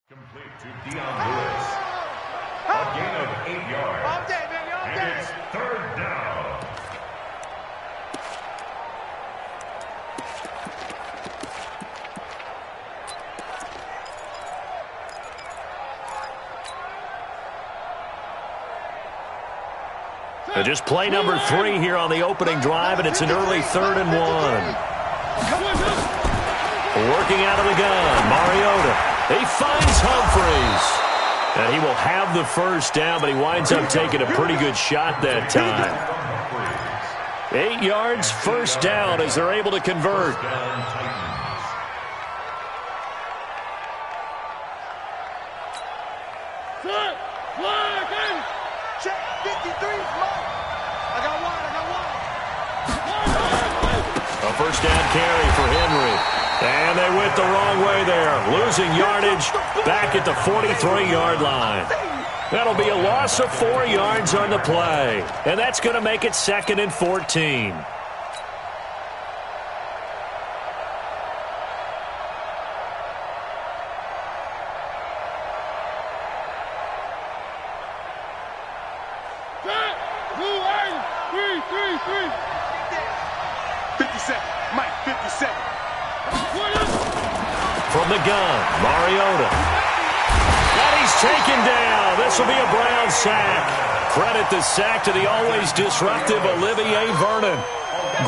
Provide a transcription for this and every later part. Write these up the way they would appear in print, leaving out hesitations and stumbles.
Complete to Dion Lewis. A gain of 8 yards. All day, baby, all day. And it's third down. Just play number 3 here on the opening drive, and it's an early 3rd and 1. Working out of the gun, Mariota. He finds Humphries. And he will have the first down, but he winds up taking a pretty good shot that time. 8 yards, first down as they're able to convert. Check 53. I got one. A first down carry for Henry. And they went the wrong way there. Losing yardage back at the 43-yard line. That'll be a loss of 4 yards on the play. And that's going to make it 2nd and 14. From the gun, Mariota. And he's taken down. This will be a Brown sack. Credit the sack to the always disruptive Olivier Vernon.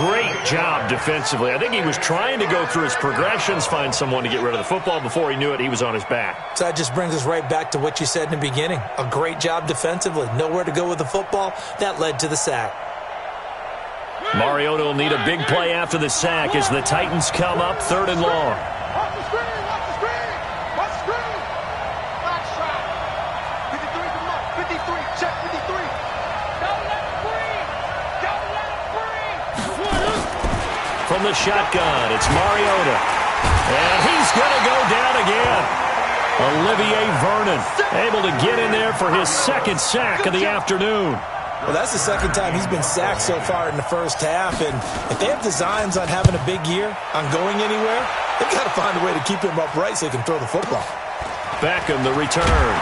Great job defensively. I think he was trying to go through his progressions, find someone to get rid of the football. Before he knew it, he was on his back. So that just brings us right back to what you said in the beginning. A great job defensively. Nowhere to go with the football. That led to the sack. Mariota will need a big play after the sack as the Titans come up 3rd and long. Watch the screen. Box shot. 53 from up. 53. Check 53. Don't let him breathe. From the shotgun, it's Mariota. And he's going to go down again. Olivier Vernon able to get in there for his 2nd sack of the afternoon. Well, that's the 2nd time he's been sacked so far in the first half. And if they have designs on having a big year, on going anywhere, they've got to find a way to keep him upright so he can throw the football. Beckham, the return.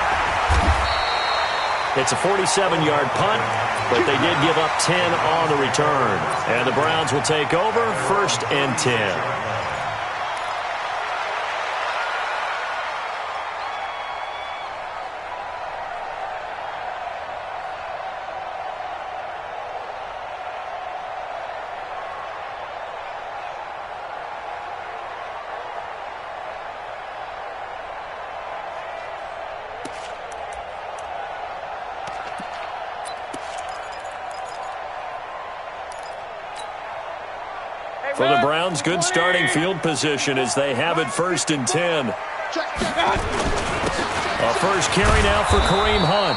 It's a 47-yard punt, but they did give up 10 on the return. And the Browns will take over 1st and 10. For the Browns, good starting field position as they have it 1st and 10. A first carry now for Kareem Hunt.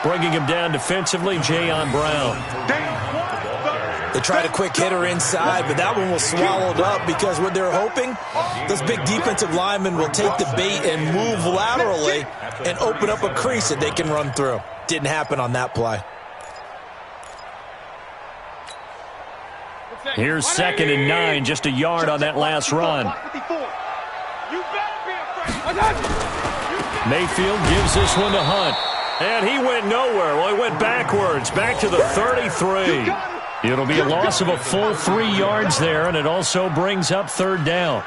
Bringing him down defensively, Jayon Brown. They tried a quick hitter inside, but that one was swallowed up because what they're hoping, those big defensive linemen will take the bait and move laterally and open up a crease that they can run through. Didn't happen on that play. Here's 2nd and 9, just a yard on that last run. Mayfield gives this one to Hunt. And he went nowhere. Well, he went backwards, back to the 33. It'll be a loss of a full 3 yards there, and it also brings up 3rd down.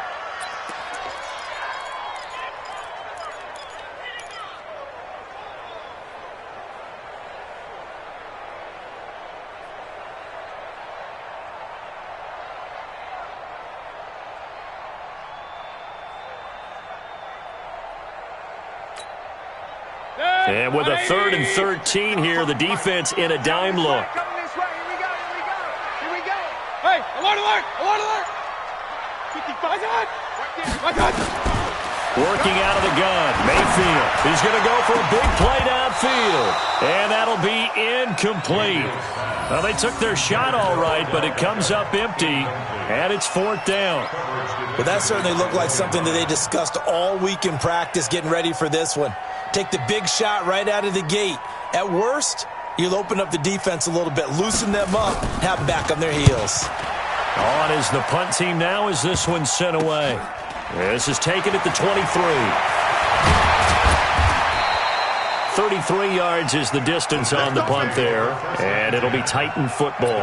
And with a 3rd and 13 here, the defense in a dime look. Here we go. Hey, alert. 55. Working out of the gun, Mayfield. He's going to go for a big play downfield. And that'll be incomplete. Well, they took their shot all right, but it comes up empty, and it's 4th down. Well, that certainly looked like something that they discussed all week in practice getting ready for this one. Take the big shot right out of the gate. At worst, you'll open up the defense a little bit, loosen them up, have them back on their heels. On is the punt team now as this one's sent away. This is taken at the 23. 33 yards is the distance on the punt there, and it'll be Titan football.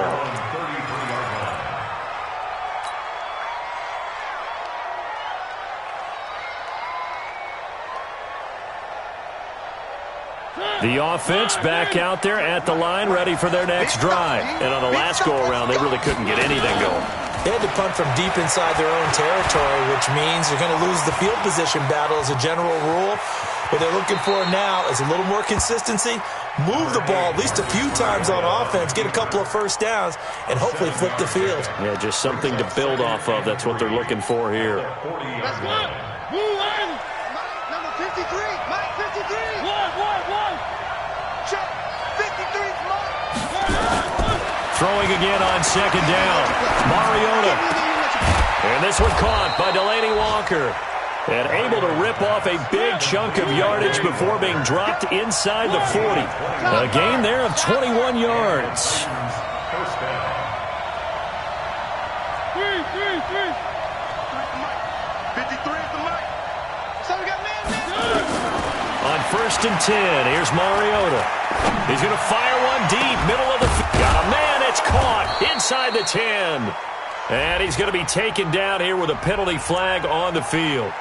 The offense back out there at the line, ready for their next drive. And on the last go-around, they really couldn't get anything going. They had to punt from deep inside their own territory, which means they're going to lose the field position battle as a general rule. What they're looking for now is a little more consistency, move the ball at least a few times on offense, get a couple of first downs, and hopefully flip the field. Yeah, just something to build off of. That's what they're looking for here. Let's go. Move on. Number 53. Mike 53. One. Check. 53's Mike. Throwing again on second down. Mariota. And this one caught by Delaney Walker. And able to rip off a big chunk of yardage before being dropped inside the 40. A gain there of 21 yards. On 1st and 10, here's Mariota. He's going to fire one deep, middle of the field. Got a man, it's caught inside the 10. And he's going to be taken down here with a penalty flag on the field.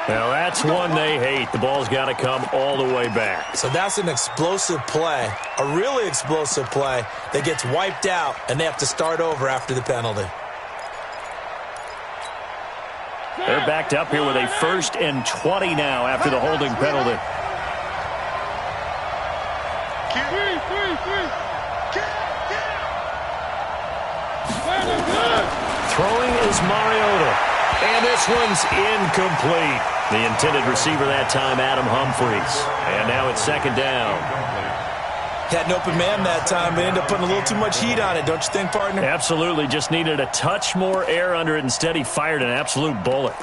Now, that's one they hate. The ball's got to come all the way back. So that's an explosive play, a really explosive play that gets wiped out, and they have to start over after the penalty. They're backed up here with a 1st and 20 now after the holding penalty. Throwing is Mariota. And this one's incomplete. The intended receiver that time, Adam Humphries. And now it's 2nd down. Had an open man that time, but ended up putting a little too much heat on it, don't you think, partner? Absolutely. Just needed a touch more air under it. Instead, he fired an absolute bullet.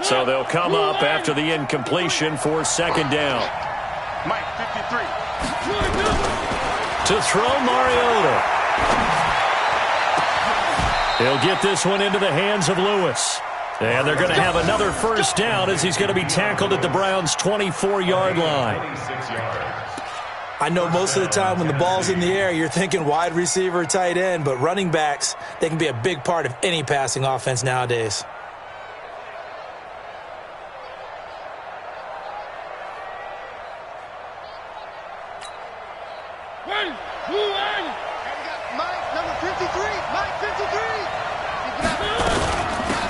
So they'll come up after the incompletion for 2nd down. Mike 53. To throw, Mariota. He'll get this one into the hands of Lewis. And they're going to have another 1st down as he's going to be tackled at the Browns' 24-yard line. I know most of the time when the ball's in the air, you're thinking wide receiver, tight end, but running backs, they can be a big part of any passing offense nowadays.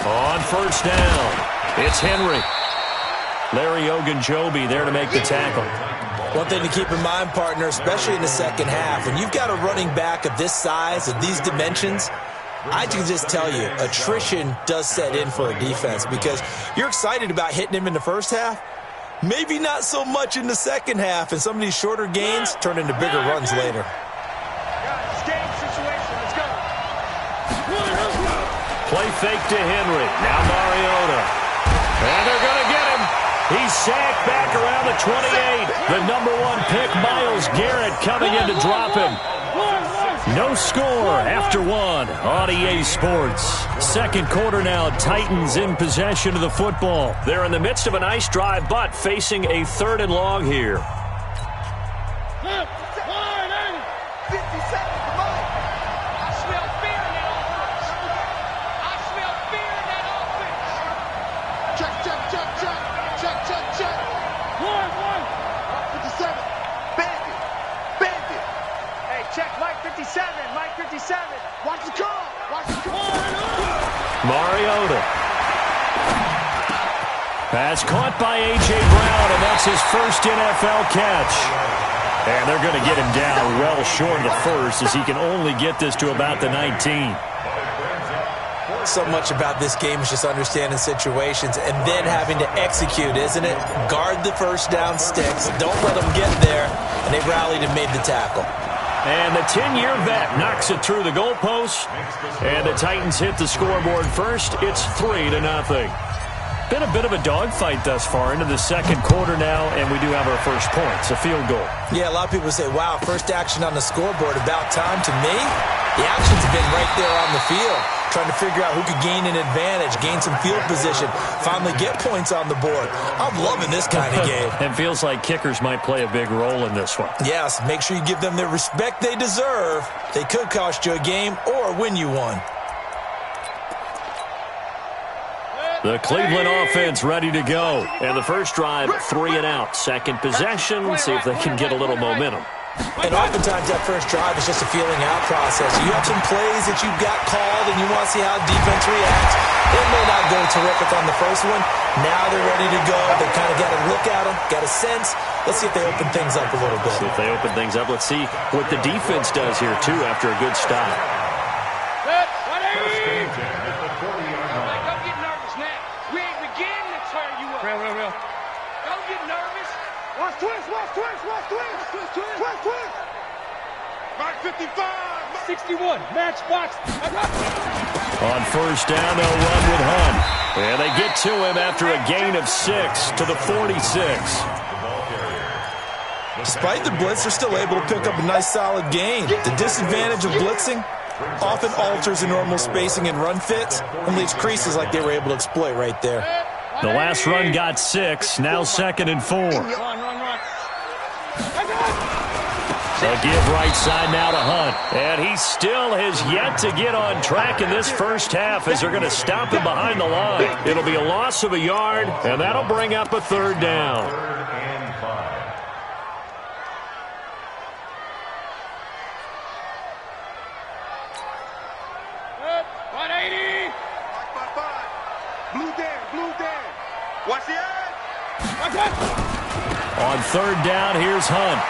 On 1st down, it's Henry. Larry Ogunjobi there to make the tackle. One thing to keep in mind, partner, especially in the second half, when you've got a running back of this size, of these dimensions, I can just tell you, attrition does set in for a defense because you're excited about hitting him in the first half, maybe not so much in the second half, and some of these shorter gains turn into bigger runs later. Play fake to Henry. Now Mariota. And they're going to get him. He's sacked back around the 28. The number 1 pick, Myles Garrett, coming in to drop him. No score after 1 on EA Sports. 2nd quarter now. Titans in possession of the football. They're in the midst of a nice drive, but facing a 3rd and long here. Mariota. Pass caught by A.J. Brown, and that's his 1st NFL catch. And they're going to get him down well short of the 1st as he can only get this to about the 19. So much about this game is just understanding situations and then having to execute, isn't it? Guard the 1st down sticks. Don't let them get there. And they rallied and made the tackle. And the 10-year vet knocks it through the goalpost. And the Titans hit the scoreboard first. It's 3-0. been a bit of a dogfight thus far into the second quarter now, and we do have our first points, a field goal. Yeah, a lot of people say, wow, first action on the scoreboard, about time. To me, the actions have been right there on the field, trying to figure out who could gain an advantage, gain some field position, finally get points on the board. I'm loving this kind of game. It feels like kickers might play a big role in this one. Yes, make sure you give them the respect they deserve. They could cost you a game or win you one. The Cleveland offense ready to go. And the first drive, 3 and out. Second possession, see if they can get a little momentum. And oftentimes that first drive is just a feeling out process. You have some plays that you've got called and you want to see how defense reacts. It may not go terrific on the first one. Now they're ready to go. They kind of got a look at them, got a sense. Let's see if they open things up a little bit. See if they open things up. Let's see what the defense does here, too, after a good stop. Mark 55, 61, match box. On first down, they'll run with Hunt. And they get to him after a gain of 6 to the 46. Despite the blitz, they're still able to pick up a nice solid gain. The disadvantage of blitzing often alters the normal spacing and run fits and leaves creases like they were able to exploit right there. The last run got 6, now 2nd and 4. They'll give right side now to Hunt. And he still has yet to get on track in this first half as they're going to stop him behind the line. It'll be a loss of a yard, and that'll bring up a 3rd down. 3rd and 5. Watch the edge. On 3rd down, here's Hunt.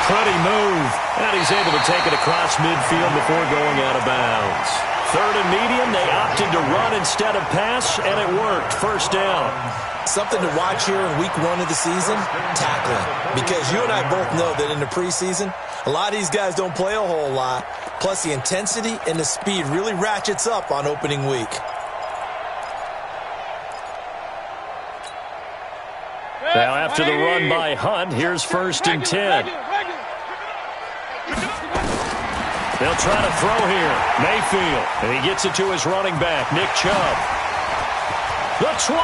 Pretty move, and he's able to take it across midfield before going out of bounds. 3rd and medium, they opted to run instead of pass, and it worked. 1st down. Something to watch here in week 1 of the season, tackling. Because you and I both know that in the preseason, a lot of these guys don't play a whole lot. Plus, the intensity and the speed really ratchets up on opening week. Now, after the run by Hunt, here's 1st and 10. They'll try to throw here. Mayfield, and he gets it to his running back, Nick Chubb. The 20.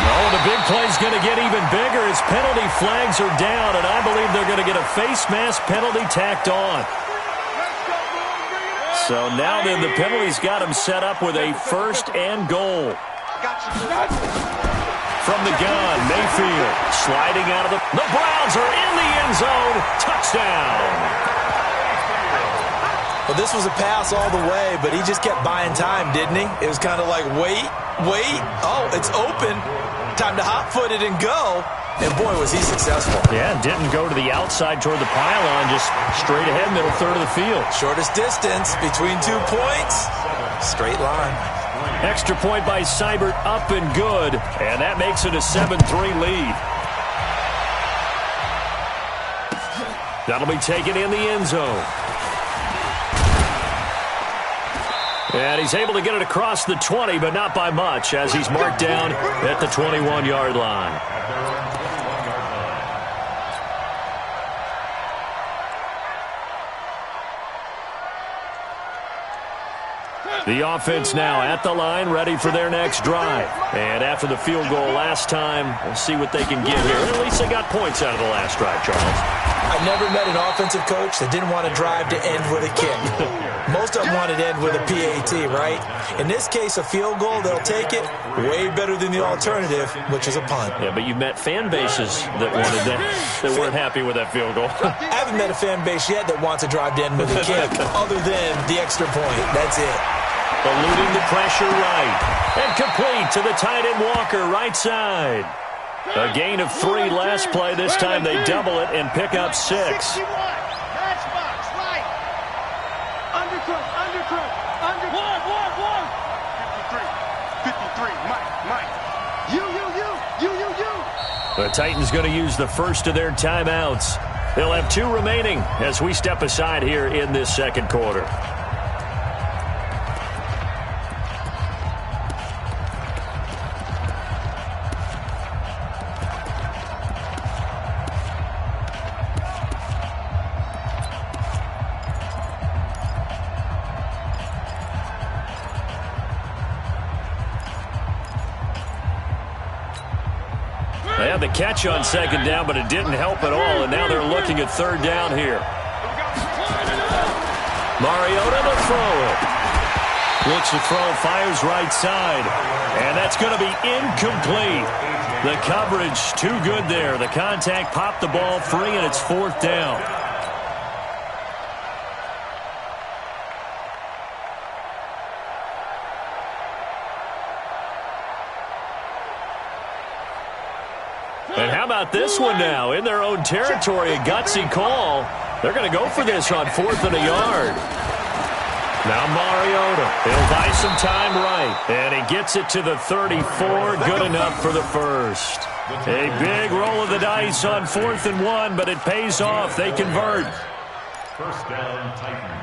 Oh, the big play's going to get even bigger as penalty flags are down, and I believe they're going to get a face mask penalty tacked on. So now then, the penalty's got him set up with a 1st and goal. From the gun, Mayfield sliding out of the Browns are in the end zone. Touchdown. Well, this was a pass all the way, but he just kept buying time, didn't he? It was kind of like, wait. Oh, it's open. Time to hot-foot it and go. And, boy, was he successful. Yeah, didn't go to the outside toward the pylon, just straight ahead, middle third of the field. Shortest distance between 2 points. Straight line. Extra point by Seibert, up and good. And that makes it a 7-3 lead. That'll be taken in the end zone. And he's able to get it across the 20, but not by much, as he's marked down at the 21-yard line. The offense now at the line, ready for their next drive. And after the field goal last time, we'll see what they can get here. At least they got points out of the last drive, Charles. I've never met an offensive coach that didn't want to drive to end with a kick. Most of them wanted to end with a PAT, right? In this case, a field goal, they'll take it. Way better than the alternative, which is a punt. Yeah, but you've met fan bases that wanted that, that weren't happy with that field goal. I haven't met a fan base yet that wants to drive to end with a kick, other than the extra point. That's it. Eluding the pressure right. And complete to the tight end Walker, right side. A gain of 3 last play. This time they double it and pick up 6. Matchbox, right. Undercut. 53, Mike. You. The Titans going to use the first of their timeouts. They'll have 2 remaining as we step aside here in this second quarter. had the catch on second down, but it didn't help at all, and now they're looking at third down here. Mariota to throw it. Looks to throw, fires right side, and that's going to be incomplete. The coverage too good there. The contact popped the ball free, and it's fourth down. And how about this one now? In their own territory, a gutsy call. They're going to go for this on 4th and a yard. Now Mariota, he'll buy some time right, and he gets it to the 34, good enough for the first. A big roll of the dice on 4th and 1, but it pays off. They convert. First down, Titans.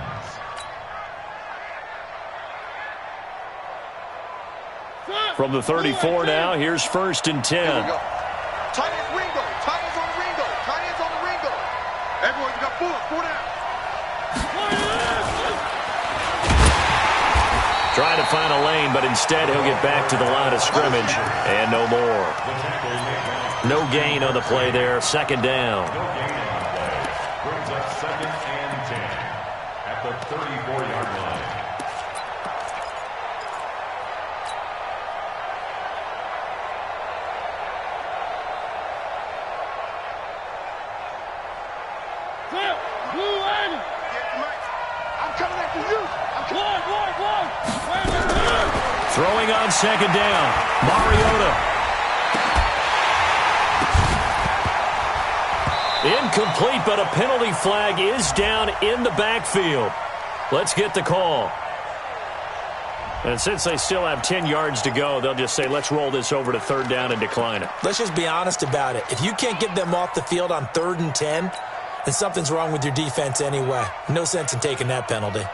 From the 34 now, here's 1st and 10. Tight ends Ringo. Tight ends on the Ringo. Tight ends on the Ringo. Everyone, you got 4 down. Trying to find a lane, but instead he'll get back to the line of scrimmage, and no more. No gain on the play there, second down. No gain on the play. Brings up 2nd and 10 at the 34-yard line. I'm coming after you. Throwing on second down, Mariota. Incomplete, but a penalty flag is down in the backfield. Let's get the call. And since they still have 10 yards to go, they'll just say, let's roll this over to third down and decline it. Let's just be honest about it. If you can't get them off the field on 3rd and 10, then something's wrong with your defense anyway. No sense in taking that penalty.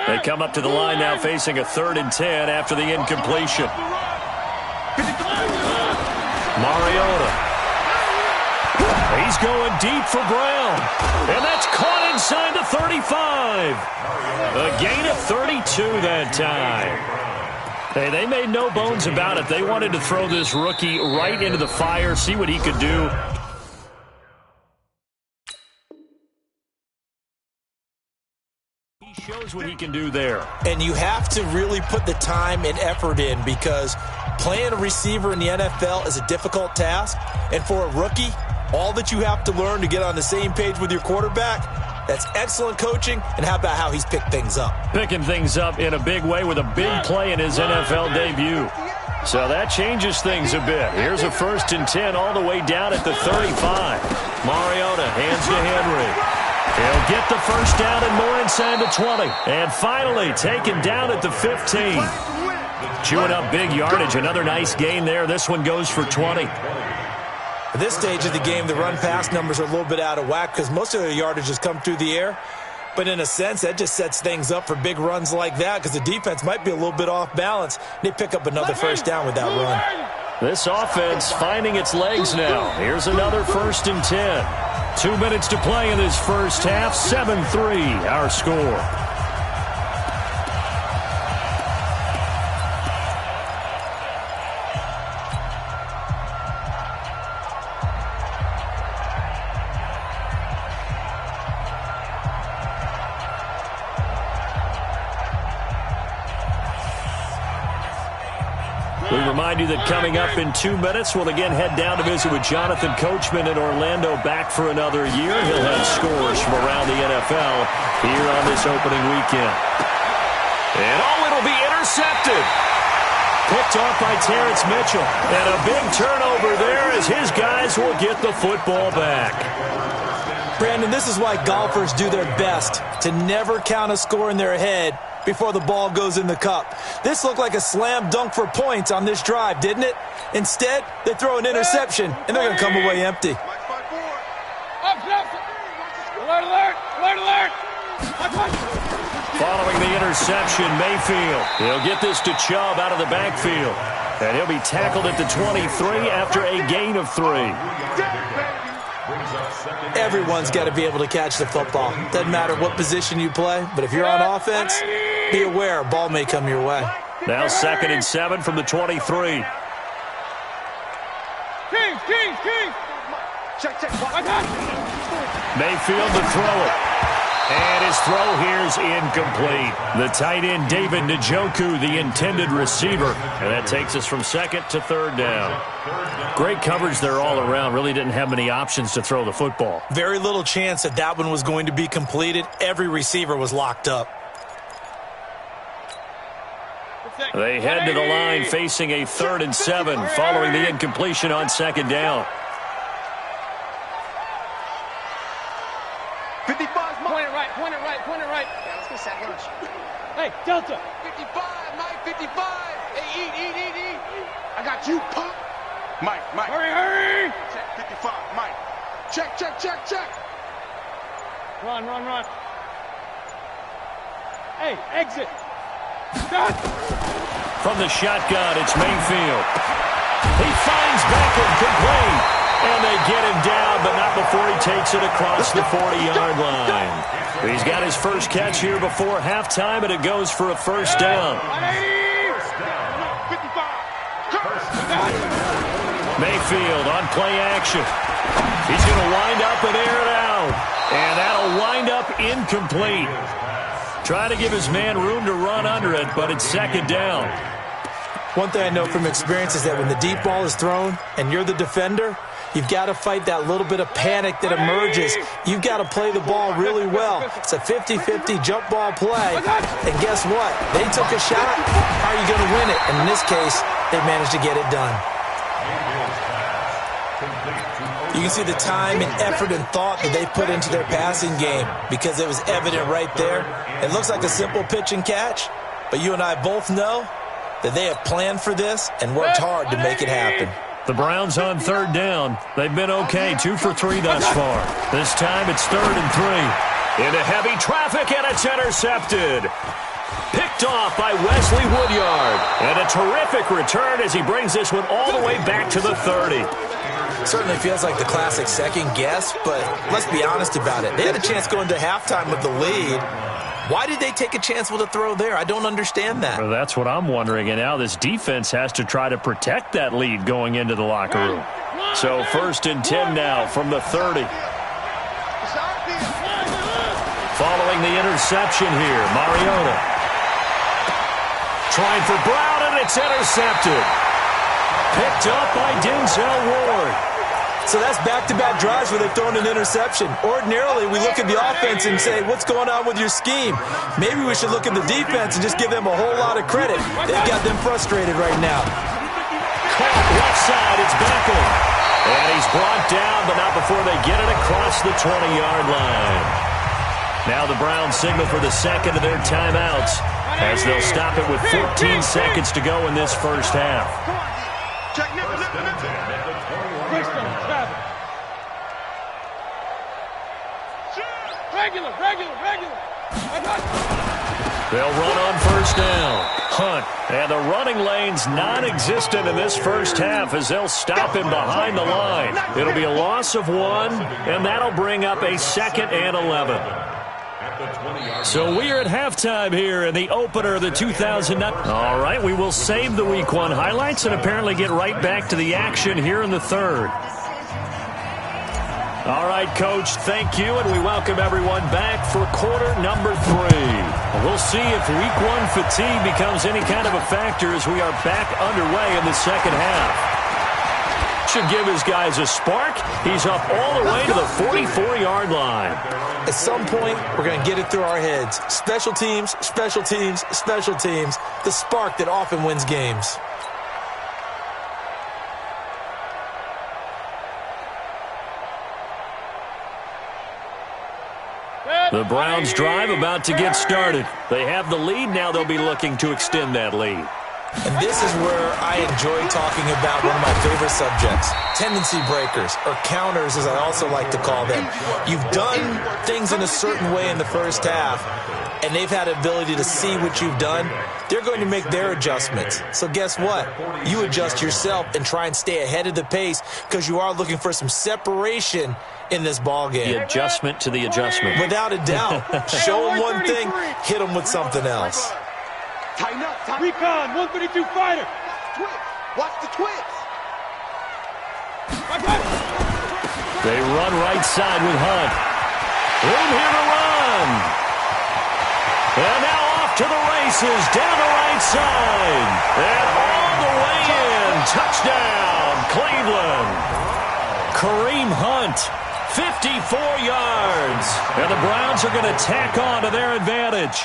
They come up to the line now facing a 3rd and 10 after the incompletion. Mariota. He's going deep for Brown. And that's caught inside the 35. A gain of 32 that time. Hey, they made no bones about it. They wanted to throw this rookie right into the fire, see what he could do. He shows what he can do there. And you have to really put the time and effort in, because playing a receiver in the NFL is a difficult task. And for a rookie, all that you have to learn to get on the same page with your quarterback, that's excellent coaching. And how about how he's picked things up? Picking things up in a big way with a big play in his NFL debut. So that changes things a bit. Here's a 1st and 10 all the way down at the 35. Mariota hands to Henry. He'll get the first down and more inside the 20. And finally taken down at the 15. Chewing up big yardage. Another nice gain there. This one goes for 20. At this stage of the game, the run-pass numbers are a little bit out of whack because most of the yardage has come through the air. But in a sense, that just sets things up for big runs like that, because the defense might be a little bit off balance. They pick up another first down with that run. This offense finding its legs now. Here's another 1st and 10. 2 minutes to play in this first half. 7-3 our score. We remind you that coming up in 2 minutes, we'll again head down to visit with Jonathan Coachman in Orlando, back for another year. He'll have scores from around the NFL here on this opening weekend. And it'll be intercepted. Picked off by Terrence Mitchell. And a big turnover there as his guys will get the football back. Brandon, this is why golfers do their best to never count a score in their head before the ball goes in the cup. This looked like a slam dunk for points on this drive, didn't it? Instead, they throw an interception, and they're going to come away empty. Following the interception, Mayfield. He'll get this to Chubb out of the backfield. And he'll be tackled at the 23 after a gain of 3. Everyone's got to be able to catch the football. Doesn't matter what position you play, but if you're on offense, be aware a ball may come your way. Now 2nd and 7 from the 23. King. Check. Mayfield to throw it. And his throw here is incomplete. The tight end, David Njoku, the intended receiver. And that takes us from 2nd to 3rd down. Great coverage there all around. Really didn't have many options to throw the football. Very little chance that one was going to be completed. Every receiver was locked up. They head to the line facing a 3rd and 7 following the incompletion on 2nd down. 55, point it right. Yeah, let's get sack lunch. Hey, Delta. 55, Mike, 55. Hey, eat. I got you, punk. Mike. Hurry. Check, 55, Mike. Check. Run. Hey, exit. Shot. From the shotgun, it's Mayfield. He finds Beckham complete. And they get him down, but not before he takes it across the 40-yard line. He's got his first catch here before halftime, and it goes for a 1st down. Mayfield on play action. He's going to wind up and air it out. And that'll wind up incomplete. Trying to give his man room to run under it, but it's 2nd down. One thing I know from experience is that when the deep ball is thrown and you're the defender, you've got to fight that little bit of panic that emerges. You've got to play the ball really well. It's a 50-50 jump ball play. And guess what? They took a shot. How are you going to win it? And in this case, they managed to get it done. You can see the time and effort and thought that they put into their passing game because it was evident right there. It looks like a simple pitch and catch, but you and I both know that they have planned for this and worked hard to make it happen. The Browns on 3rd down. They've been okay, 2 for 3 thus far. This time it's 3rd and 3. Into heavy traffic, and it's intercepted. Picked off by Wesley Woodyard. And a terrific return as he brings this one all the way back to the 30. Certainly feels like the classic second guess, but let's be honest about it. They had a chance going to halftime with the lead. Why did they take a chance with a throw there? I don't understand that. Well, that's what I'm wondering, and now this defense has to try to protect that lead going into the locker room. So 1st and 10 now from the 30. Following the interception here, Mariota. Trying for Brown, and it's intercepted. Picked up by Denzel Ward. So that's back-to-back drives where they've thrown an interception. Ordinarily, we look at the offense and say, what's going on with your scheme? Maybe we should look at the defense and just give them a whole lot of credit. They've got them frustrated right now. Caught left side, it's Beckham. And he's brought down, but not before they get it across the 20-yard line. Now the Browns signal for the 2nd of their timeouts as they'll stop it with 14 seconds to go in this first half. Check, nip. Regular. They'll run on 1st down. Hunt. And the running lane's non-existent in this first half as they'll stop him behind the line. It'll be a loss of 1, and that'll bring up a 2nd and 11. So we are at halftime here in the opener of the 2009. All right, we will save the Week 1 highlights and apparently get right back to the action here in the 3rd. All right, Coach, thank you, and we welcome everyone back for quarter number 3. We'll see if Week 1 fatigue becomes any kind of a factor as we are back underway in the 2nd half. Should give his guys a spark. He's up all the way to the 44-yard line. At some point, we're going to get it through our heads. Special teams, special teams, special teams. The spark that often wins games. The Browns drive about to get started. They have the lead. Now they'll be looking to extend that lead. And this is where I enjoy talking about one of my favorite subjects, tendency breakers, or counters as I also like to call them. You've done things in a certain way in the first half, and they've had the ability to see what you've done. They're going to make their adjustments. So guess what? You adjust yourself and try and stay ahead of the pace because you are looking for some separation in this ball game. The adjustment to the adjustment. Without a doubt. Show them one thing, hit them with something else. Tighten up. Recon, 132 fighter. Watch the twist. They run right side with Hunt. Room here to run. And now off to the races, down the right side. And all the way in. Touchdown, Cleveland. Kareem Hunt, 54 yards. And the Browns are going to tack on to their advantage.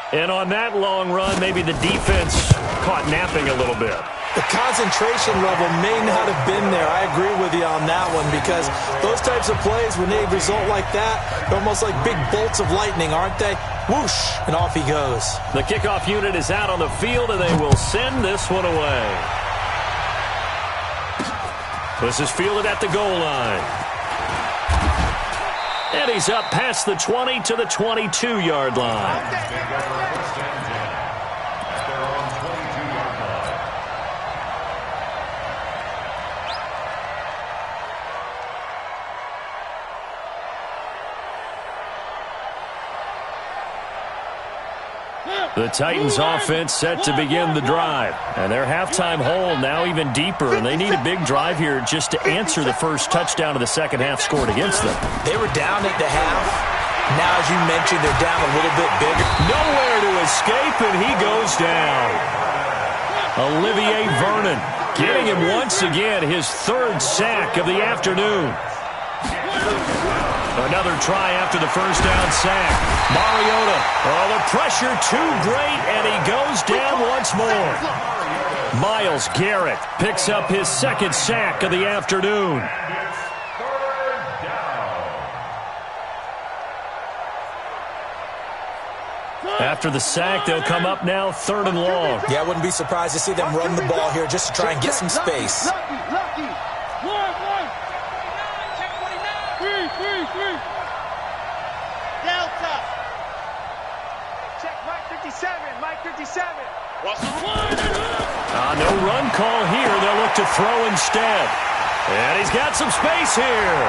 And on that long run, maybe the defense caught napping a little bit. The concentration level may not have been there. I agree with you on that one because those types of plays, when they result like that, they're almost like big bolts of lightning, aren't they? Whoosh, and off he goes. The kickoff unit is out on the field, and they will send this one away. This is fielded at the goal line. And he's up past the 20 to the 22-yard line. The Titans offense set to begin the drive. And their halftime hole now even deeper. And they need a big drive here just to answer the first touchdown of the second half scored against them. They were down at the half. Now, as you mentioned, they're down a little bit bigger. Nowhere to escape, and he goes down. Olivier Vernon getting him once again his third sack of the afternoon. Another try after the first down sack. Mariota. Oh, the pressure too great, and he goes down once more. Myles Garrett picks up his second sack of the afternoon. After the sack, they'll come up now 3rd and long. Yeah, I wouldn't be surprised to see them run the ball here just to try and get some space. Delta. Check Mike 57. Mike 57. No run call here. They'll look to throw instead. And he's got some space here.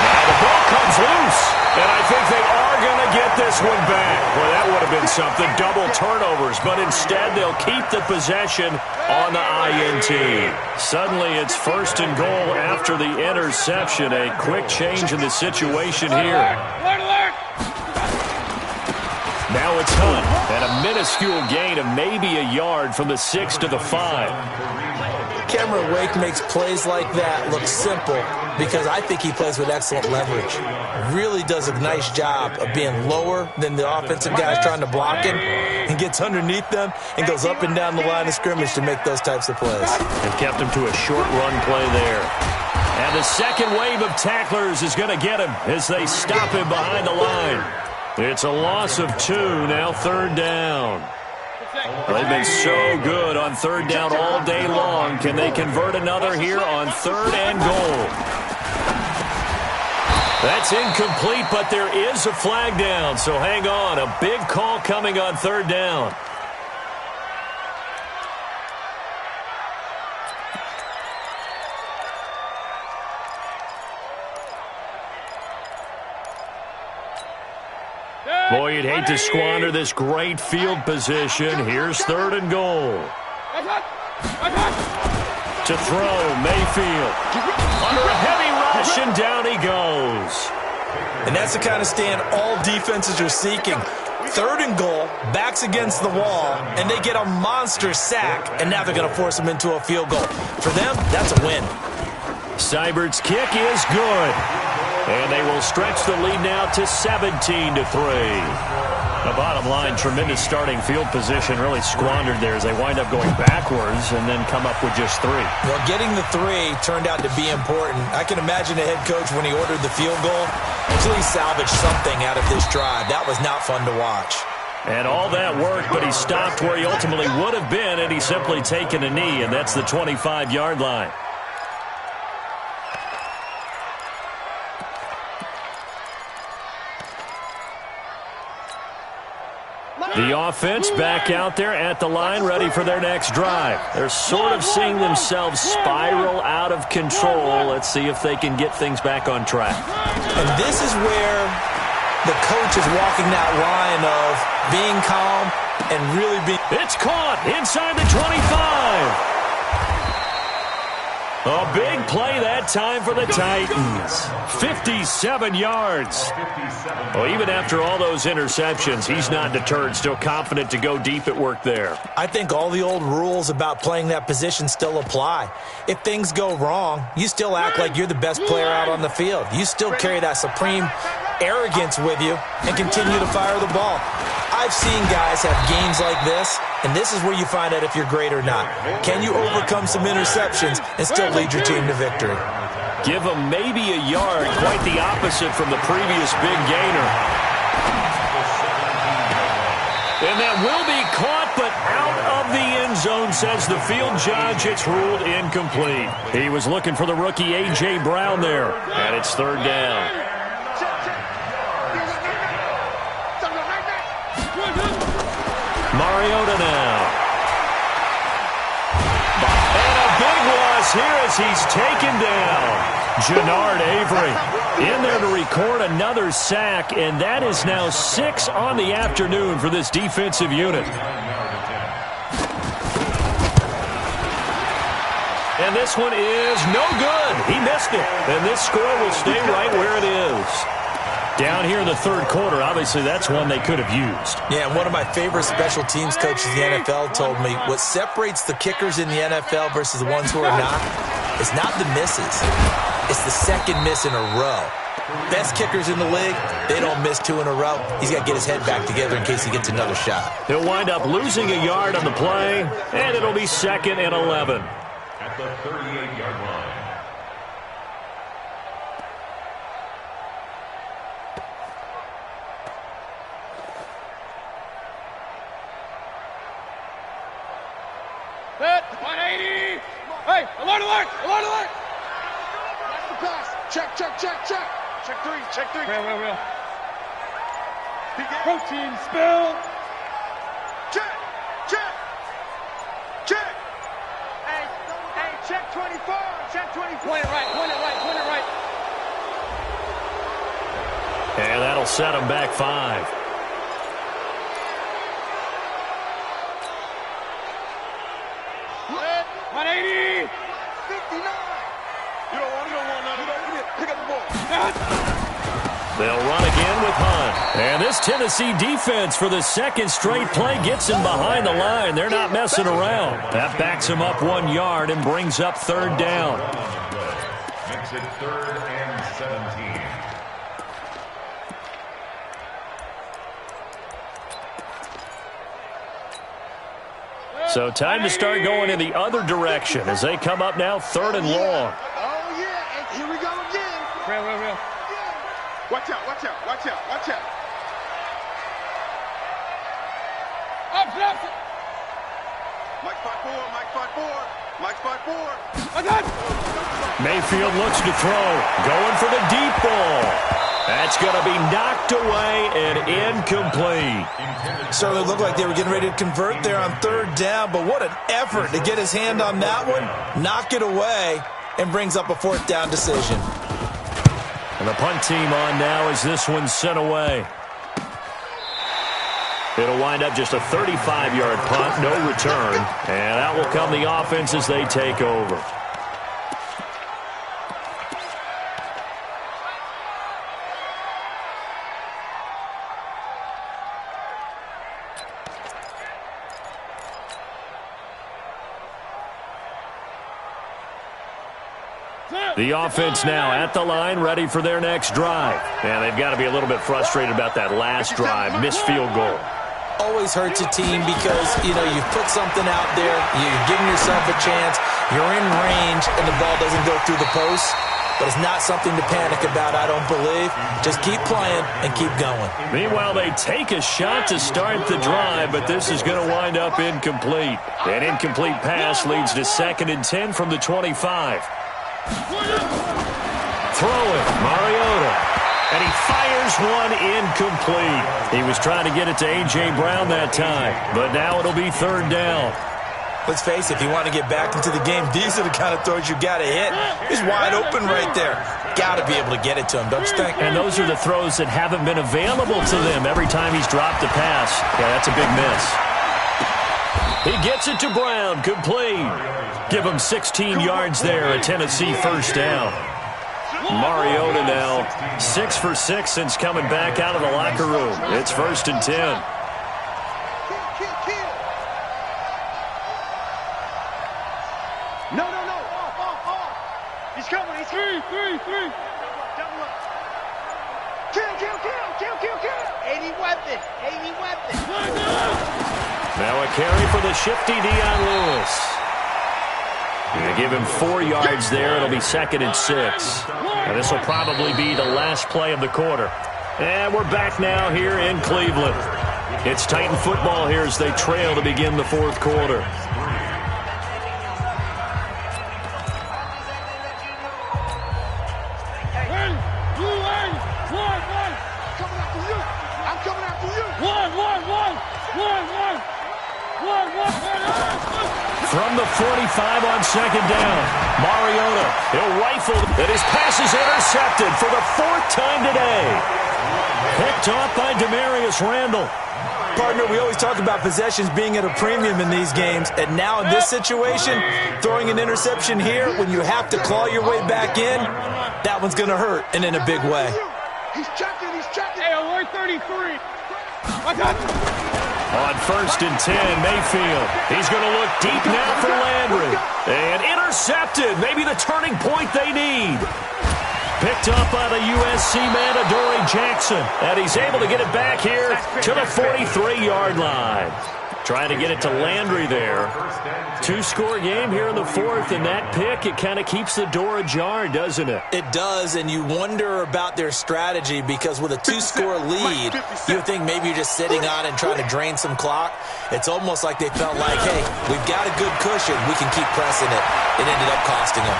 Now the ball comes loose. And I think they are going to get this one back. Well, that would have been something. Double turnovers. But instead, they'll keep the possession on the INT. Suddenly, it's 1st and goal after the interception. A quick change in the situation here. Now it's Hunt. And a minuscule gain of maybe a yard from the 6 to the 5. Cameron Wake makes plays like that look simple because I think he plays with excellent leverage. Really does a nice job of being lower than the offensive guys trying to block him and gets underneath them and goes up and down the line of scrimmage to make those types of plays. And kept him to a short run play there. And the second wave of tacklers is going to get him as they stop him behind the line. It's a loss of 2, now 3rd down. They've been so good on 3rd down all day long. Can they convert another here on 3rd and goal? That's incomplete, but there is a flag down, so hang on. A big call coming on 3rd down. Boy, you'd hate to squander this great field position. Here's 3rd and goal. To throw, Mayfield. Under a heavy rush, and down he goes. And that's the kind of stand all defenses are seeking. 3rd and goal, backs against the wall, and they get a monster sack, and now they're going to force them into a field goal. For them, that's a win. Seibert's kick is good. And they will stretch the lead now to 17-3. The bottom line, tremendous starting field position, really squandered there as they wind up going backwards and then come up with just 3. Well, getting the 3 turned out to be important. I can imagine the head coach, when he ordered the field goal, please salvage something out of this drive. That was not fun to watch. And all that work, but he stopped where he ultimately would have been, and he's simply taken a knee, and that's the 25-yard line. The offense back out there at the line, ready for their next drive. They're sort of seeing themselves spiral out of control. Let's see if they can get things back on track. And this is where the coach is walking that line of being calm and really being... It's caught inside the 25. A big play that time for the Titans. 57 yards. Well, even after all those interceptions, he's not deterred, still confident to go deep at work there. I think all the old rules about playing that position still apply. If things go wrong, you still act like you're the best player out on the field. You still carry that supreme arrogance with you and continue to fire the ball. I've seen guys have games like this, and this is where you find out if you're great or not. Can you overcome some interceptions and still lead your team to victory? Give him maybe a yard, quite the opposite from the previous big gainer. And that will be caught, but out of the end zone, says the field judge. It's ruled incomplete. He was looking for the rookie A.J. Brown there, and it's third down. Mariota now. And a big loss here as he's taken down. Jannard Avery in there to record another sack, and that is now 6 on the afternoon for this defensive unit. And this one is no good. He missed it. And this score will stay right where it is. Down here in the third quarter, obviously that's one they could have used. Yeah, and one of my favorite special teams coaches in the NFL told me what separates the kickers in the NFL versus the ones who are not is not the misses. It's the second miss in a row. Best kickers in the league, they don't miss 2 in a row. He's got to get his head back together in case he gets another shot. He'll wind up losing a yard on the play, and it'll be 2nd and 11. At the 38-yard line. Set, 180. Hey, alert, alert, alert, alert. That's the pass. Check. Check 3. Real. Protein spill. Check. Hey, check 24. Check 24. Point it right. And that'll set him back 5. Set, 180. 59. You don't want none. Pick up the ball. They'll run again with Hunt. And this Tennessee defense for the second straight play gets him behind the line. They're not messing around. That backs him up 1 yard and brings up third down. Makes it 3rd and 17. So time to start going in the other direction as they come up now 3rd and long. Oh, yeah. And here we go again. Real. Watch out. Up. Mike 5-4. I got. Mayfield looks to throw. Going for the deep ball. That's going to be knocked away and incomplete. Certainly looked like they were getting ready to convert there on 3rd down, but what an effort to get his hand on that one, knock it away, and brings up a 4th down decision. And the punt team on now as this one's sent away. It'll wind up just a 35-yard punt, no return. And out will come the offense as they take over. The offense now at the line, ready for their next drive. And they've got to be a little bit frustrated about that last drive, missed field goal. Always hurts a team because, you've put something out there, you're giving yourself a chance, you're in range, and the ball doesn't go through the post. but it's not something to panic about, I don't believe. Just keep playing and keep going. Meanwhile, they take a shot to start the drive, but this is going to wind up incomplete. An incomplete pass leads to 2nd and 10 from the 25. Throw it, Mariota. And he fires one incomplete. He was trying to get it to A.J. Brown that time, but now it'll be 3rd down. Let's face it, if you want to get back into the game, these are the kind of throws you got to hit. He's wide open right there. Got to be able to get it to him, don't you think? And those are the throws that haven't been available to them every time he's dropped a pass. Yeah, that's a big miss. He gets it to Brown, complete. Give him 16 yards there, a Tennessee 1st down. Mariota now 6 for 6 since coming back out of the locker room. It's 1st and 10. No. Off. He's coming. He's three. Double up. Kill. 80 weapon. Now a carry for the shifty Dion Lewis. Going to give him 4 yards there. It'll be 2nd and 6. And this will probably be the last play of the quarter. And we're back now here in Cleveland. It's Titan football here as they trail to begin the 4th quarter. From the 45 on 2nd down, Mariota, he'll rifle, and his pass is intercepted for the 4th time today. Picked off by Demarius Randall. Partner, we always talk about possessions being at a premium in these games, and now in this situation, throwing an interception here when you have to claw your way back in, that one's going to hurt, and in a big way. He's checking. Hey, alert 33. I got you. On 1st and 10, Mayfield. He's going to look deep now for Landry. And intercepted. Maybe the turning point they need. Picked up by the USC man, Adoree Jackson. And he's able to get it back here to the 43-yard line. Trying to get it to Landry there. 2-score game here in the 4th, and that pick, it kind of keeps the door ajar, doesn't it? It does, and you wonder about their strategy because with a 2-score lead, you would think maybe you're just sitting on and trying to drain some clock. It's almost like they felt like, hey, we've got a good cushion. We can keep pressing it. It ended up costing them.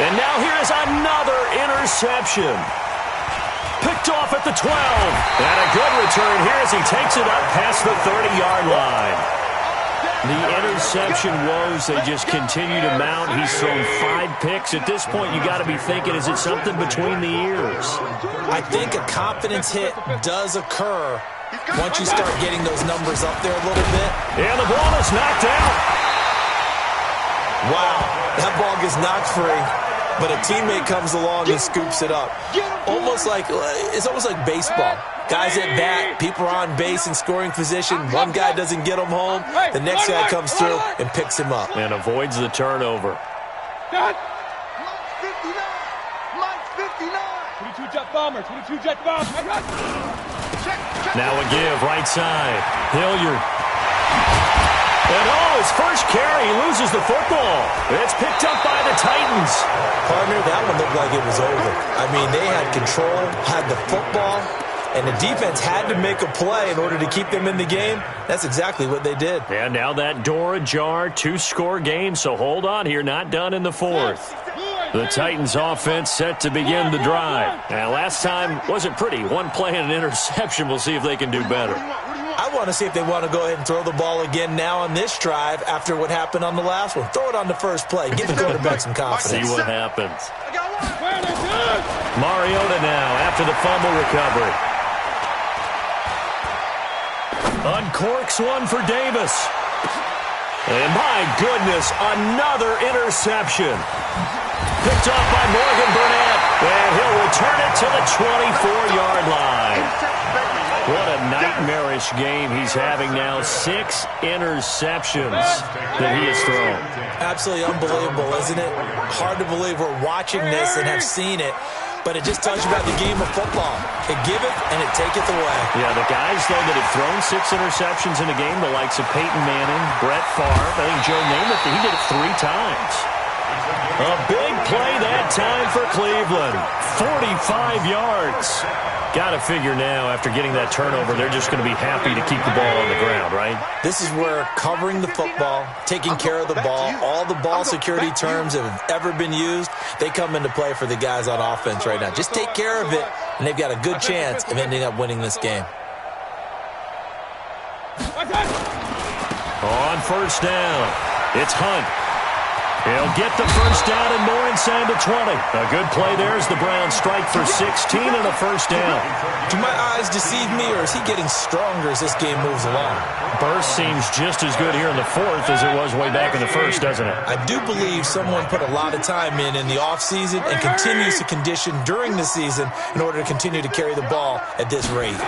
And now here's another interception. Picked off at the 12. And a good return here as he takes it up past the 30-yard line. The interception woes, they just continue to mount. He's thrown 5 picks. At this point, you got to be thinking, is it something between the ears? I think a confidence hit does occur once you start getting those numbers up there a little bit. And the ball is knocked out. Wow, that ball gets knocked free. But a teammate comes along and scoops it up. It's almost like baseball. Guys at bat, people are on base in scoring position. One guy doesn't get him home. The next guy comes through and picks him up. And avoids the turnover. Mike 59. 22 jet bomber. Now a give, right side. Hilliard. And his first carry, he loses the football. It's picked up by the Titans. Partner, that one looked like it was over. I mean, they had control, had the football, and the defense had to make a play in order to keep them in the game. That's exactly what they did. And now that door ajar, 2-score game, so hold on here, not done in the 4th. The Titans offense set to begin the drive. Now, last time wasn't pretty. One play and an interception. We'll see if they can do better. I want to see if they want to go ahead and throw the ball again now on this drive after what happened on the last one. Throw it on the first play. Give the quarterback some confidence. See what happens. Mariota now after the fumble recovery. Uncorks one for Davis. And my goodness, another interception. Picked off by Morgan Burnett. And he'll return it to the 24-yard line. What a nightmarish game he's having now. 6 interceptions that he has thrown. Absolutely unbelievable, isn't it? Hard to believe we're watching this and have seen it, but it just tells you about the game of football. It giveth and it taketh away. Yeah, the guys, though, that have thrown 6 interceptions in a game, the likes of Peyton Manning, Brett Favre, I think Joe Namath, he did it 3 times. A big play that time for Cleveland. 45 yards. Got to figure now, after getting that turnover, they're just going to be happy to keep the ball on the ground, right? This is where covering the football, taking care of the ball, all the ball security terms that have ever been used, they come into play for the guys on offense right now. Just take care of it, and they've got a good chance of ending up winning this game. On first down, it's Hunt. He'll get the first down and more inside the 20. A good play there as the Browns strike for 16 and a first down. Do my eyes deceive me, or is he getting stronger as this game moves along? Burst seems just as good here in the fourth as it was way back in the first, doesn't it? I do believe someone put a lot of time in the offseason and continues to condition during the season in order to continue to carry the ball at this rate.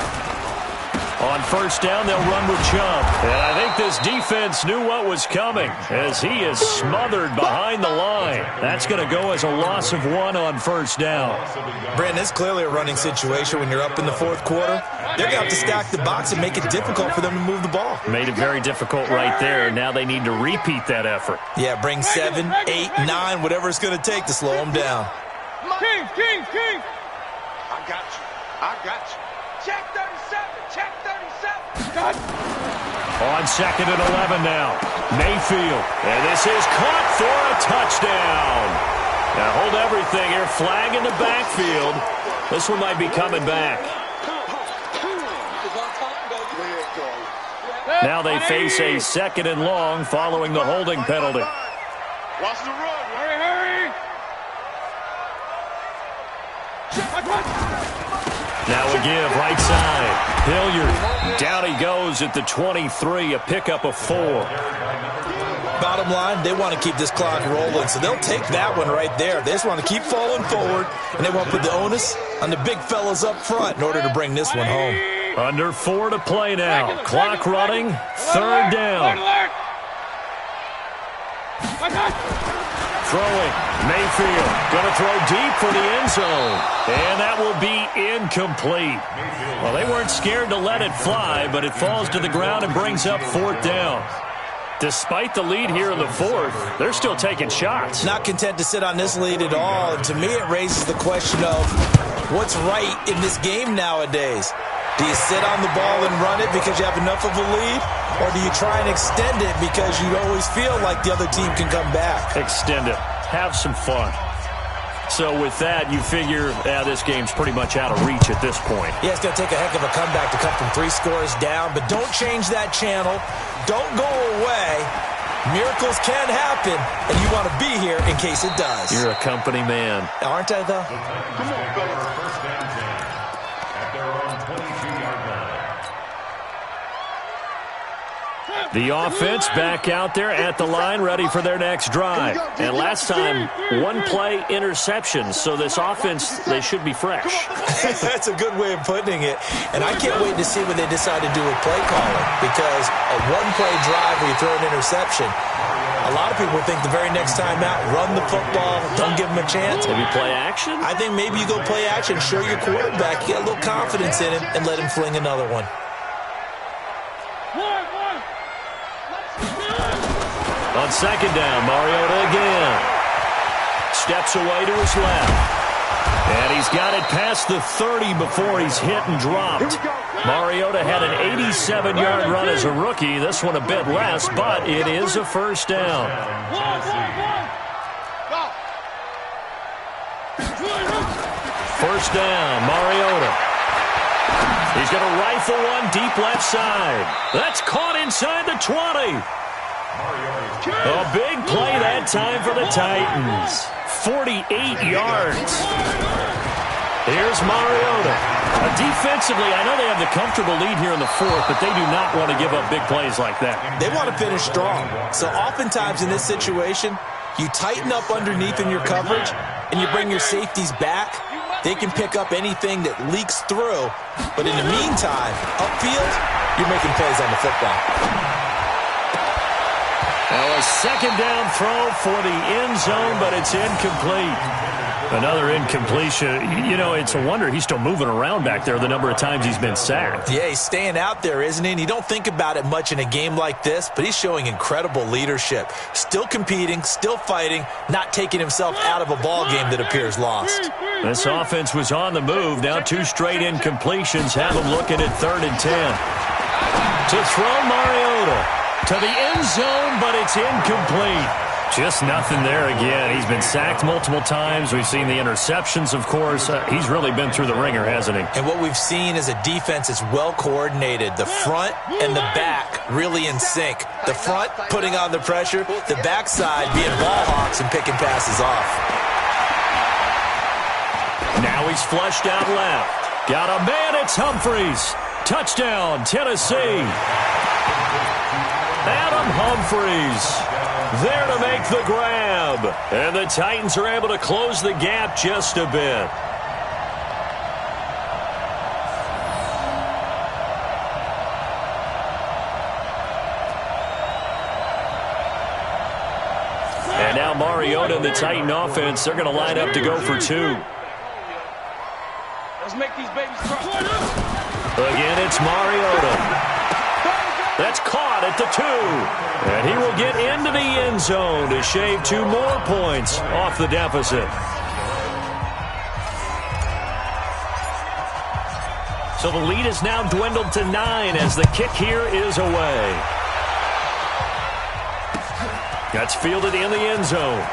On first down, they'll run with Chubb. And I think this defense knew what was coming as he is smothered behind the line. That's going to go as a loss of 1 on first down. Brandon, it's clearly a running situation when you're up in the fourth quarter. They're going to have to stack the box and make it difficult for them to move the ball. Made it very difficult right there. Now they need to repeat that effort. Yeah, bring 7, 8, 9, whatever it's going to take to slow them down. King! I got you. Check 37. Check 37. God. On second and 11 now. Mayfield. And this is caught for a touchdown. Now hold everything here. Flag in the backfield. This one might be coming back. Now they face a second and long following the holding penalty. Watch the run. Hurry! Now a give right side. Hilliard. Down he goes at the 23. A pickup of 4. Bottom line, they want to keep this clock rolling, so they'll take that one right there. They just want to keep falling forward, and they want to put the onus on the big fellas up front in order to bring this one home. Under 4 to play now. Clock running. Third down. Throwing. Mayfield going to throw deep for the end zone. And that will be incomplete. Well, they weren't scared to let it fly, but it falls to the ground and brings up fourth down. Despite the lead here in the fourth, they're still taking shots. Not content to sit on this lead at all. And to me, it raises the question of what's right in this game nowadays. Do you sit on the ball and run it because you have enough of a lead? Or do you try and extend it because you always feel like the other team can come back? Extend it. Have some fun. So with that, you figure this game's pretty much out of reach at this point. Yeah, it's going to take a heck of a comeback to come from 3 scores down. But don't change that channel. Don't go away. Miracles can happen, and you want to be here in case it does. You're a company man. Aren't I, though? Come on, fellas. First down 10 at their own 22-yard line. The offense back out there at the line, ready for their next drive. And last time, 1-play interception. So this offense, they should be fresh. That's a good way of putting it. And I can't wait to see what they decide to do with play calling. Because a 1-play drive where you throw an interception, a lot of people think the very next time out, run the football, don't give them a chance. Maybe play action? I think maybe you go play action, show your quarterback, you get a little confidence in him, and let him fling another one. On second down, Mariota again. Steps away to his left. And he's got it past the 30 before he's hit and dropped. Mariota had an 87-yard run as a rookie. This one a bit less, but it is a first down. First down, Mariota. He's going to rifle one deep left side. That's caught inside the 20. A big play that time for the Titans. 48 yards. Here's Mariota. Defensively, I know they have the comfortable lead here in the fourth, but they do not want to give up big plays like that. They want to finish strong. So oftentimes in this situation, you tighten up underneath in your coverage, and you bring your safeties back. They can pick up anything that leaks through. But in the meantime, upfield, you're making plays on the football. Now a second down throw for the end zone, but it's incomplete. Another incompletion. You know, it's a wonder he's still moving around back there the number of times he's been sacked. Yeah, he's staying out there, isn't he? And you don't think about it much in a game like this, but he's showing incredible leadership. Still competing, still fighting, not taking himself out of a ball game that appears lost. This offense was on the move. Now 2 straight incompletions have him looking at 3rd and 10. To throw Mariota to the end zone, but it's incomplete. Just nothing there again. He's been sacked multiple times. We've seen the interceptions, of course. He's really been through the ringer, hasn't he? And what we've seen is a defense that's well coordinated. The front and the back really in sync. The front putting on the pressure, the backside being ball hawks and picking passes off. Now he's flushed out left. Got a man, it's Humphries. Touchdown, Tennessee. Adam Humphries there to make the grab. And the Titans are able to close the gap just a bit. And now Mariota and the Titan offense, they're going to line up to go for 2. Let's make these babies cry. Again, it's Mariota. That's caught at the 2. And he will get into the end zone to shave 2 more points off the deficit. So the lead is now dwindled to 9 as the kick here is away. That's fielded in the end zone.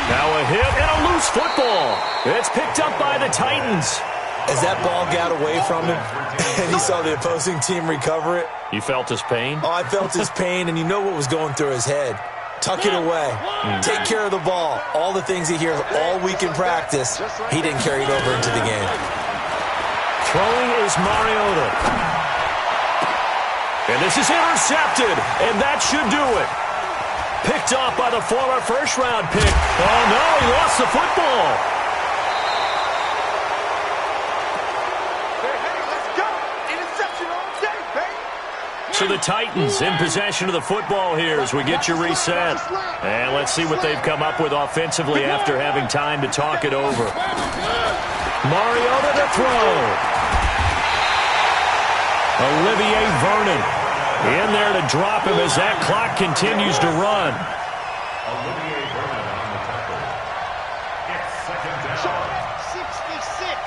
Now a hit and a loose football. It's picked up by the Titans. As that ball got away from him and he saw the opposing team recover it. You felt his pain? Oh, I felt his pain, and you know what was going through his head. Tuck it away. Take care of the ball. All the things he hears all week in practice, he didn't carry it over into the game. Throwing is Mariota. And this is intercepted, and that should do it. Picked off by the former first-round pick. Oh, no, he lost the football. So the Titans in possession of the football here as we get you reset. And let's see what they've come up with offensively after having time to talk it over. Mariota to throw. Olivier Vernon in there to drop him as that clock continues to run. Olivier Vernon on the tackle. It's 2nd down. 66.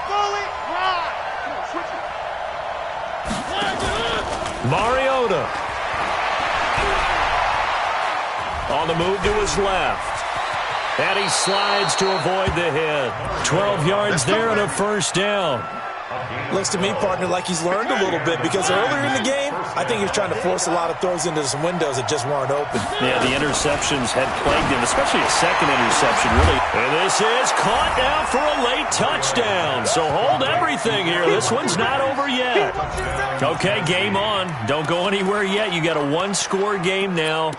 Fully ride. Come on, switch it. Mariota on the move to his left. And he slides to avoid the hit. 12 yards there and a first down. Looks to me, partner, like he's learned a little bit because earlier in the game, I think he was trying to force a lot of throws into some windows that just weren't open. Yeah, the interceptions had plagued him, especially a second interception, really. And this is caught now for a late touchdown. So hold everything here. This one's not over yet. Okay, game on. Don't go anywhere yet. You got a 1-score game now.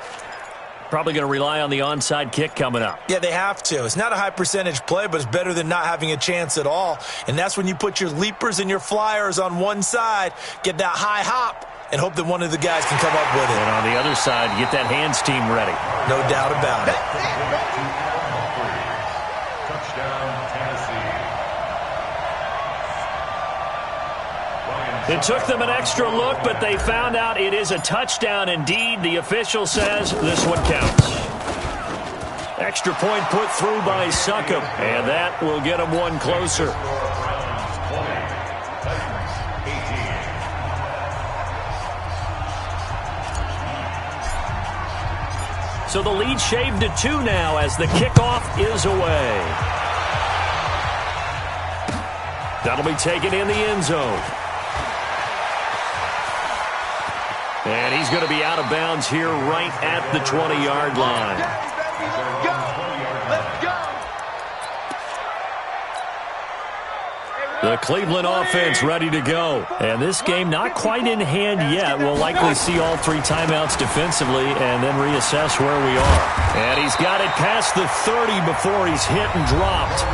Probably going to rely on the onside kick coming up. Yeah, they have to. It's not a high percentage play, but it's better than not having a chance at all. And that's when you put your leapers and your flyers on one side, get that high hop, and hope that one of the guys can come up with it. And on the other side, get that hands team ready. No doubt about it. Touchdown, Tennessee. It took them an extra look, but they found out it is a touchdown indeed. The official says this one counts. Extra point put through by Succop, and that will get them one closer. So the lead shaved to 2 now as the kickoff is away. That'll be taken in the end zone. And he's going to be out of bounds here right at the 20-yard line. The Cleveland offense ready to go. And this game not quite in hand yet. We'll likely see all 3 timeouts defensively and then reassess where we are. And he's got it past the 30 before he's hit and dropped.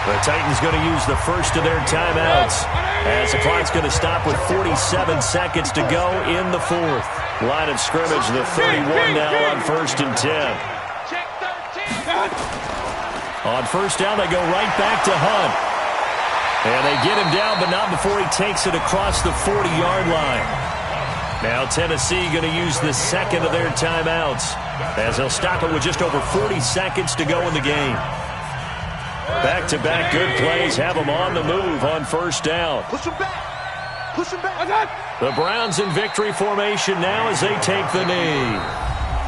The Titans going to use the first of their timeouts as the clock's going to stop with 47 seconds to go in the 4th. Line of scrimmage, the 31 now on 1st and 10. Check 30. On first down, they go right back to Hunt. And they get him down, but not before he takes it across the 40-yard line. Now Tennessee going to use the second of their timeouts, as they'll stop it with just over 40 seconds to go in the game. Back-to-back good plays have them on the move on first down. Push him back. Push him back. The Browns in victory formation now as they take the knee.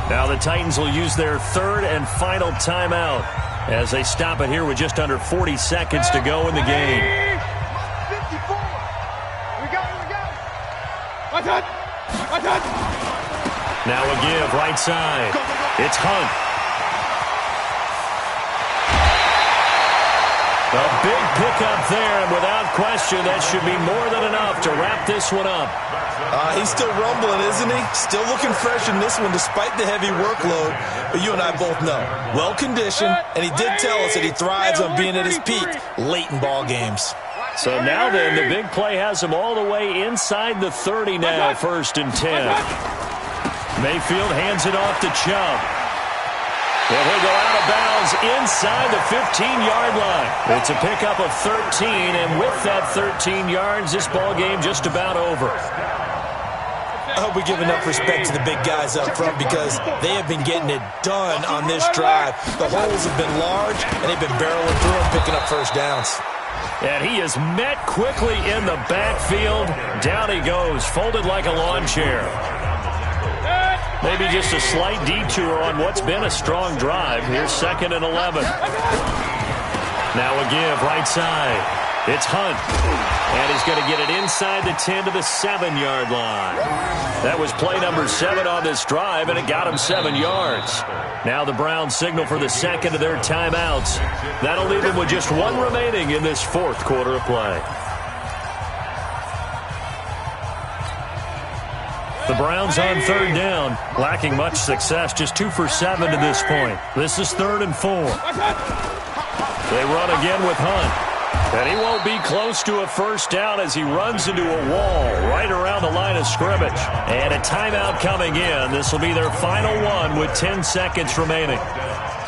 Now the Titans will use their third and final timeout as they stop it here with just under 40 seconds to go in the game. 54. We go. Now a give right side. It's Hunt. A big pickup there, and without question, that should be more than enough to wrap this one up. He's still rumbling, isn't he? Still looking fresh in this one despite the heavy workload. But you and I both know, well-conditioned, and he did tell us that he thrives on being at his peak late in ball games. So now then, the big play has him all the way inside the 30 now, 1st and 10. Mayfield hands it off to Chubb. Well, he'll go out of bounds inside the 15-yard line. It's a pickup of 13, and with that 13 yards, this ball game just about over. I hope we give enough respect to the big guys up front because they have been getting it done on this drive. The holes have been large, and they've been barreling through and picking up first downs. And he is met quickly in the backfield. Down he goes, folded like a lawn chair. Maybe just a slight detour on what's been a strong drive. Here's 2nd and 11. Now a give right side. It's Hunt. And he's going to get it inside the 10 to the 7-yard line. That was play number 7 on this drive, and it got him 7 yards. Now the Browns signal for the second of their timeouts. That'll leave them with just one remaining in this 4th quarter of play. The Browns on 3rd down, lacking much success, just 2 for 7 to this point. This is 3rd and 4. They run again with Hunt. And he won't be close to a first down as he runs into a wall right around the line of scrimmage. And a timeout coming in. This will be their final one with 10 seconds remaining.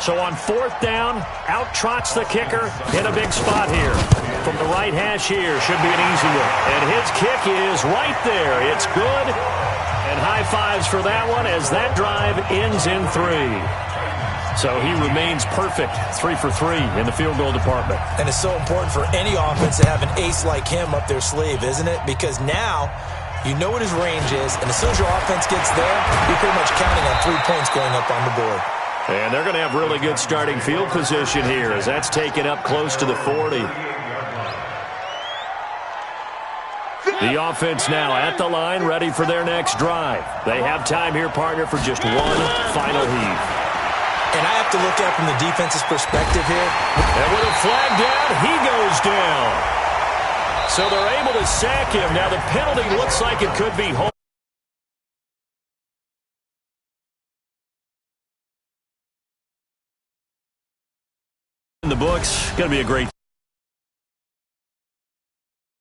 So on 4th down, out trots the kicker in a big spot here. From the right hash here, should be an easy one. And his kick is right there. It's good. And high fives for that one as that drive ends in 3. So he remains perfect, 3 for 3 in the field goal department. And it's so important for any offense to have an ace like him up their sleeve, isn't it? Because now you know what his range is, and as soon as your offense gets there, you're pretty much counting on 3 points going up on the board. And they're going to have really good starting field position here as that's taken up close to the 40. The offense now at the line, ready for their next drive. They have time here, partner, for just one final heave. And I have to look at it from the defense's perspective here. And with a flag down, he goes down. So they're able to sack him. Now the penalty looks like it could be home. In the books, going to be a great